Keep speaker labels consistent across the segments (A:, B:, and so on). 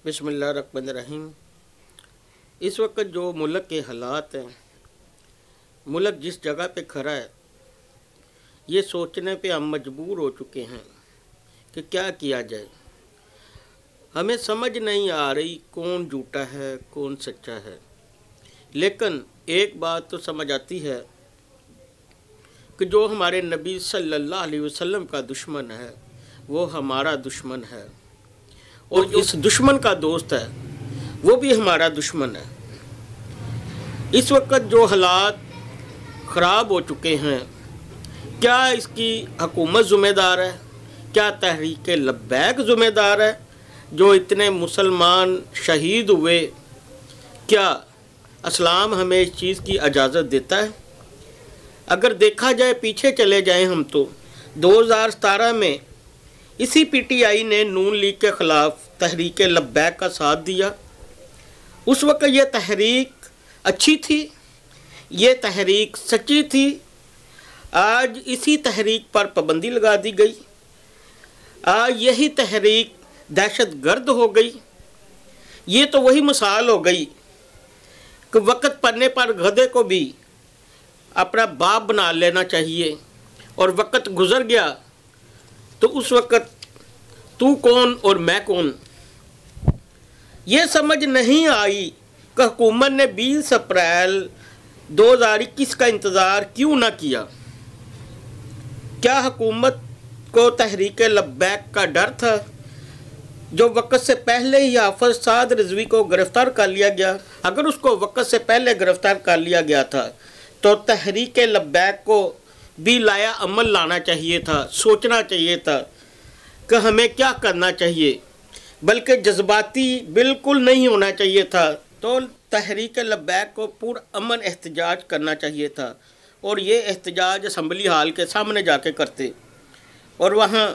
A: बिस्मिल्लाहिर्रहमानिर्रहीम। इस वक्त जो मुल्क के हालात हैं, मुल्क जिस जगह पे खड़ा है, ये सोचने पे हम मजबूर हो चुके हैं कि क्या किया जाए। हमें समझ नहीं आ रही कौन झूठा है कौन सच्चा है। लेकिन एक बात तो समझ आती है कि जो हमारे नबी सल्लल्लाहु अलैहि वसल्लम का दुश्मन है वो हमारा दुश्मन है, और जो इस दुश्मन का दोस्त है वो भी हमारा दुश्मन है। इस वक्त जो हालात ख़राब हो चुके हैं, क्या इसकी हुकूमत ज़िम्मेदार है? क्या तहरीक लब्बैक ज़िम्मेदार है जो इतने मुसलमान शहीद हुए? क्या इस्लाम हमें इस चीज़ की इजाज़त देता है? अगर देखा जाए, पीछे चले जाएं हम, तो 2017 में इसी पीटीआई ने नून लीग के ख़िलाफ़ तहरीक लब्बैक का साथ दिया। उस वक्त ये तहरीक अच्छी थी, ये तहरीक सच्ची थी। आज इसी तहरीक पर पाबंदी लगा दी गई। आज यही तहरीक दहशत गर्द हो गई। ये तो वही मिसाल हो गई कि वक्त पड़ने पर गधे को भी अपना बाप बना लेना चाहिए, और वक्त गुज़र गया तो उस वक्त तू कौन और मैं कौन। ये समझ नहीं आई कि हुकूमत ने 20 अप्रैल 2021 का इंतज़ार क्यों ना किया। क्या हुकूमत को तहरीक लब्बैक का डर था? जो वक्त से पहले ही हाफिज साद रिजवी को गिरफ़्तार कर लिया गया, अगर उसको वक्त से पहले गिरफ़्तार कर लिया गया था तो तहरीक लब्बैक को भी लाया अमल लाना चाहिए था, सोचना चाहिए था कि हमें क्या करना चाहिए, बल्कि जज्बाती बिल्कुल नहीं होना चाहिए था। तो तहरीक लब्बैक को पुरअमन एहतजाज करना चाहिए था, और ये एहतजाज असम्बली हाल के सामने जाके करते, और वहाँ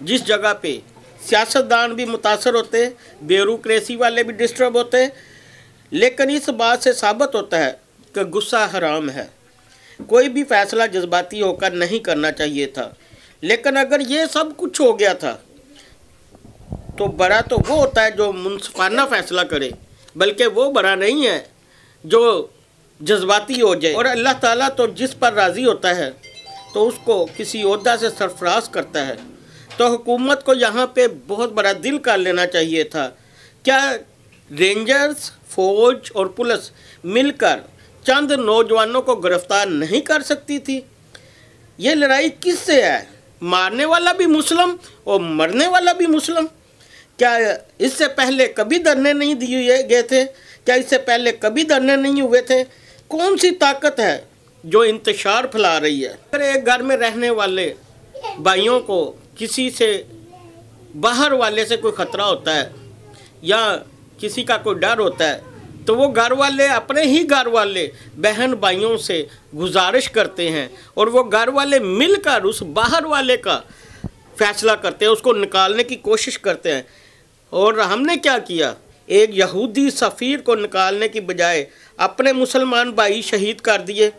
A: जिस जगह पे सियासतदान भी मुतासर होते, ब्यूरोक्रेसी वाले भी डिस्टर्ब होते। लेकिन इस बात से साबित होता है कि गुस्सा हराम है। कोई भी फ़ैसला जज्बाती होकर नहीं करना चाहिए था। लेकिन अगर ये सब कुछ हो गया था तो बड़ा तो वो होता है जो मुनसिफाना फ़ैसला करे, बल्कि वो बड़ा नहीं है जो जज्बाती हो जाए। और अल्लाह ताला तो जिस पर राज़ी होता है तो उसको किसी ओहदा से सरफराज करता है। तो हुकूमत को यहाँ पे बहुत बड़ा दिल कर लेना चाहिए था। क्या रेंजर्स, फ़ौज और पुलिस मिलकर चंद नौजवानों को गिरफ़्तार नहीं कर सकती थी? ये लड़ाई किससे है? मारने वाला भी मुस्लिम और मरने वाला भी मुस्लिम। क्या इससे पहले कभी धरने नहीं दिए गए थे? क्या इससे पहले कभी धरने नहीं हुए थे? कौन सी ताकत है जो इंतशार फैला रही है? अगर एक घर में रहने वाले भाइयों को किसी से बाहर वाले से कोई ख़तरा होता है या किसी का कोई डर होता है, तो वो घर वाले, अपने ही घर वाले बहन भाइयों से गुजारिश करते हैं, और वो घर वाले मिलकर उस बाहर वाले का फ़ैसला करते हैं, उसको निकालने की कोशिश करते हैं। और हमने क्या किया? एक यहूदी सफ़ीर को निकालने की बजाय अपने मुसलमान भाई शहीद कर दिए।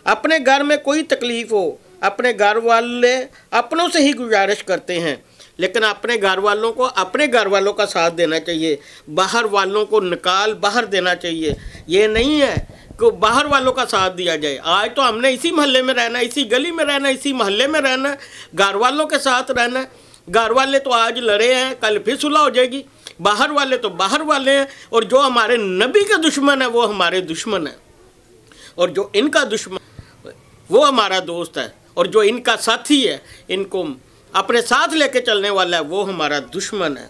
A: अपने घर में कोई तकलीफ़ हो, अपने घर वाले अपनों से ही गुजारिश करते हैं, लेकिन अपने घर वालों को अपने घर वालों का साथ देना चाहिए, बाहर वालों को निकाल बाहर देना चाहिए। ये नहीं है कि बाहर वालों का साथ दिया जाए। आज तो हमने इसी मोहल्ले में रहना, इसी गली में रहना, इसी मोहल्ले में रहना, घर वालों के साथ रहना। घर वाले तो आज लड़े हैं, कल फिर सुलह हो जाएगी। बाहर वाले तो बाहर वाले हैं, और जो हमारे नबी के दुश्मन है वो हमारे दुश्मन है, और जो इनका दुश्मन वो हमारा दोस्त है, और जो इनका साथी है, इनको अपने साथ लेके चलने वाला है, वो हमारा दुश्मन है।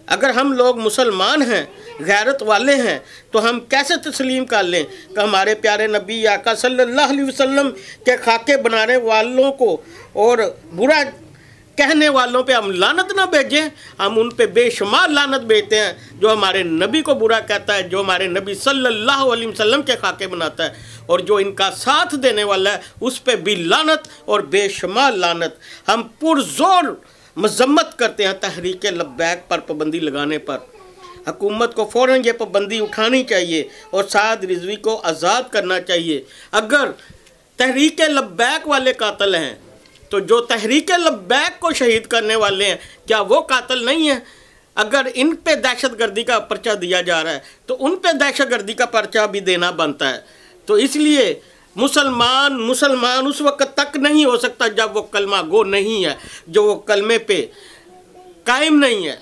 A: अगर हम लोग मुसलमान हैं, गैरत वाले हैं, तो हम कैसे तस्लीम कर लें कि हमारे प्यारे नबी आका सल्लल्लाहु अलैहि वसल्लम के खाके बनाने वालों को और बुरा कहने वालों पे हम लानत ना भेजें? हम उन पे बेशुमार लानत भेजते हैं। जो हमारे नबी को बुरा कहता है, जो हमारे नबी सल्लल्लाहु अलैहि वसल्लम के खाके बनाता है, और जो इनका साथ देने वाला है, उस पे भी लानत और बेशुमार लानत। हम पुरजोर मजम्मत करते हैं तहरीक लब्बैक पर पाबंदी लगाने पर। हुकूमत को फ़ौरन ये पाबंदी उठानी चाहिए और साद रिजवी को आज़ाद करना चाहिए। अगर तहरीक लब्बैक वाले कातिल हैं, तो जो तहरीक लब्बैक को शहीद करने वाले हैं, क्या वो कातिल नहीं हैं? अगर इन पे दहशतगर्दी का पर्चा दिया जा रहा है तो उन पे दहशतगर्दी का पर्चा भी देना बनता है। तो इसलिए मुसलमान उस वक्त तक नहीं हो सकता जब वो कलमा गो नहीं है, जो वो कलमे पे कायम नहीं है।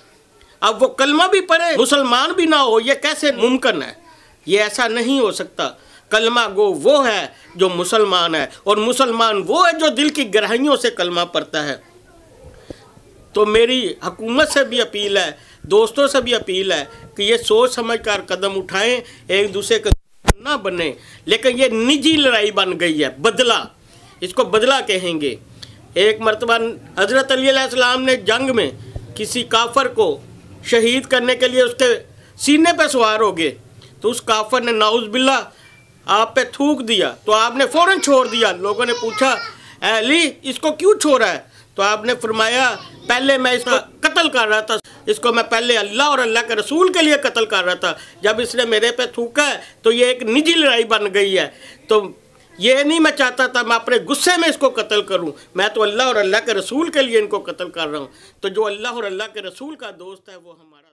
A: अब वो कलमा भी पढ़े मुसलमान भी ना हो, ये कैसे मुमकिन है? ये ऐसा नहीं हो सकता। कलमा गो वो है जो मुसलमान है, और मुसलमान वो है जो दिल की गहराइयों से कलमा पढ़ता है। तो मेरी हुकूमत से भी अपील है, दोस्तों से भी अपील है कि ये सोच समझकर कदम उठाएं, एक दूसरे के ना बने। लेकिन ये निजी लड़ाई बन गई है, बदला, इसको बदला कहेंगे। एक मरतबा हज़रत अली अलैहिस्सलाम ने जंग में किसी काफर को शहीद करने के लिए उसके सीने पे सवार हो गए, तो उस काफर ने नाउज़ुबिल्लाह आप पे थूक दिया, तो आपने फ़ौरन छोड़ दिया। लोगों ने पूछा, अली इसको क्यों छोड़ा है? तो आपने फरमाया, पहले मैं इसको कत्ल कर रहा था, इसको मैं पहले अल्लाह और अल्लाह के रसूल के लिए कत्ल कर रहा था। जब इसने मेरे पे थूका है तो ये एक निजी लड़ाई बन गई है। तो ये नहीं मैं चाहता था मैं अपने गुस्से में इसको कत्ल करूं, मैं तो अल्लाह और अल्लाह के रसूल के लिए इनको कत्ल कर रहा हूं। तो जो अल्लाह और अल्लाह के रसूल का दोस्त है वो हमारा